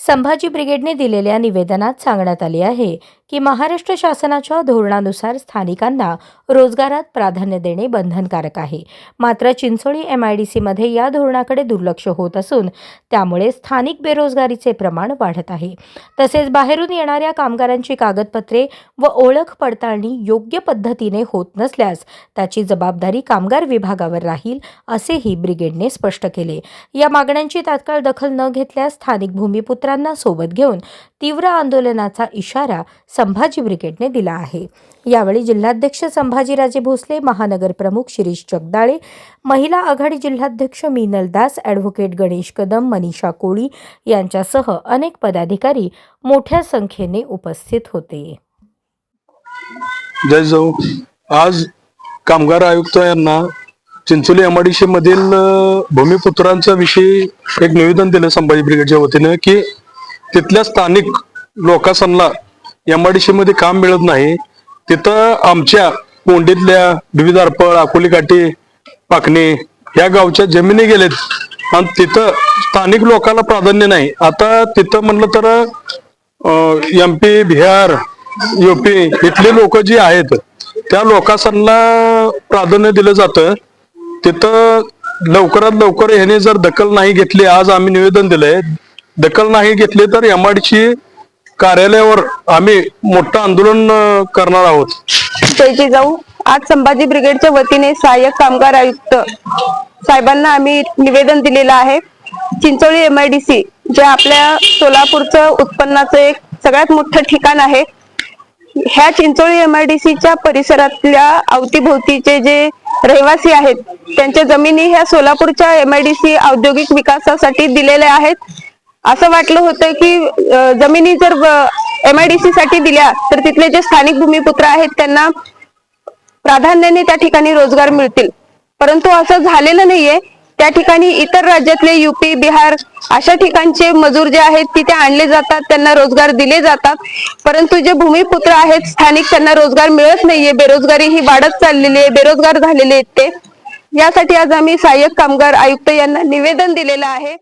संभाजी ब्रिगेडने दिलेल्या निवेदनात सांगण्यात आले आहे की महाराष्ट्र शासनाच्या धोरणानुसार स्थानिकांना रोजगारात प्राधान्य देणे बंधनकारक आहे। मात्र चिंचोळी MIDC मध्ये या धोरणाकडे दुर्लक्ष होत असून त्यामुळे स्थानिक बेरोजगारीचे प्रमाण वाढत आहे। तसेच बाहेरून येणाऱ्या कामगारांची कागदपत्रे व ओळख पडताळणी योग्य पद्धतीने होत नसल्यास त्याची जबाबदारी कामगार विभागावर राहील असेही ब्रिगेडने स्पष्ट केले। या मागण्यांची तात्काळ दखल न घेतल्यास स्थानिक भूमिपुत्रांना सोबत घेऊन तीव्र आंदोलनाचा इशारा संभाजी ब्रिगेडने दिला आहे। यावेळी जिल्हाध्यक्ष संभाजीराजे भोसले, महानगर प्रमुख शिरीष जगदाळे, महिला आघाडी जिल्हाध्यक्ष मीनल दास, ॲडव्होकेट गणेश कदम, मनीषा कोळी यांच्यासह अनेक पदाधिकारी मोठ्या संख्येने उपस्थित होते। जय जाऊ। आज कामगार आयुक्त यांना चिंचोली MIDC मधील भूमिपुत्रांच्या विषयी एक निवेदन दिलं संभाजी ब्रिगेडच्या वतीने की तिथल्या स्थानिक लोकांना MIDC मध्ये काम मिळत नाही। तिथं आमच्या कोंडीतल्या विविधारपळ, अकोली काठी, पाकणे या गावच्या जमिनी गेलेत आणि तिथं स्थानिक लोकांना प्राधान्य नाही। आता तिथं म्हणलं तर MP, बिहार, UP इथले लोक जी आहेत त्या लोकांना प्राधान्य दिलं जातं। तिथं लवकरात लवकर ह्याने जर दखल नाही घेतली, आज आम्ही निवेदन दिलंय, दखल नाही घेतली तर MIDC कार्यालयावर आम्ही मोठं आंदोलन करणार आहोत। जय जाऊ। आज संभाजी ब्रिगेडच्या वतीने सहाय्यक कामगार आयुक्त साहेबांना आम्ही निवेदन दिलेलं आहे। चिंचोळी MIDC जे आपल्या सोलापूरचं उत्पन्नाचं एक सगळ्यात मोठं ठिकाण आहे, ह्या चिंचोळी MIDCच्या परिसरातल्या अवतीभोवतीचे जे रहिवासी आहेत त्यांच्या जमिनी ह्या सोलापूरच्या MIDC औद्योगिक विकासासाठी दिलेल्या आहेत। असं वाटलं होतं की जमिनी जर MIDC साठी दिल्या तर तिथले जे स्थानिक भूमिपुत्र आहेत त्यांना प्राधान्याने त्या ठिकाणी रोजगार मिळतील, परंतु असं झालेलं नाहीये। त्या ठिकाणी इतर राज्यातले UP, बिहार अशा ठिकाणचे मजूर जे आहेत तिथे आणले जातात, त्यांना रोजगार दिले जातात, परंतु जे भूमिपुत्र आहेत स्थानिक त्यांना रोजगार मिळत नाहीये। बेरोजगारी ही वाढत चाललेली आहे, बेरोजगार झालेले आहेत ते। यासाठी आज आम्ही सहाय्यक कामगार आयुक्त यांना निवेदन दिलेलं आहे।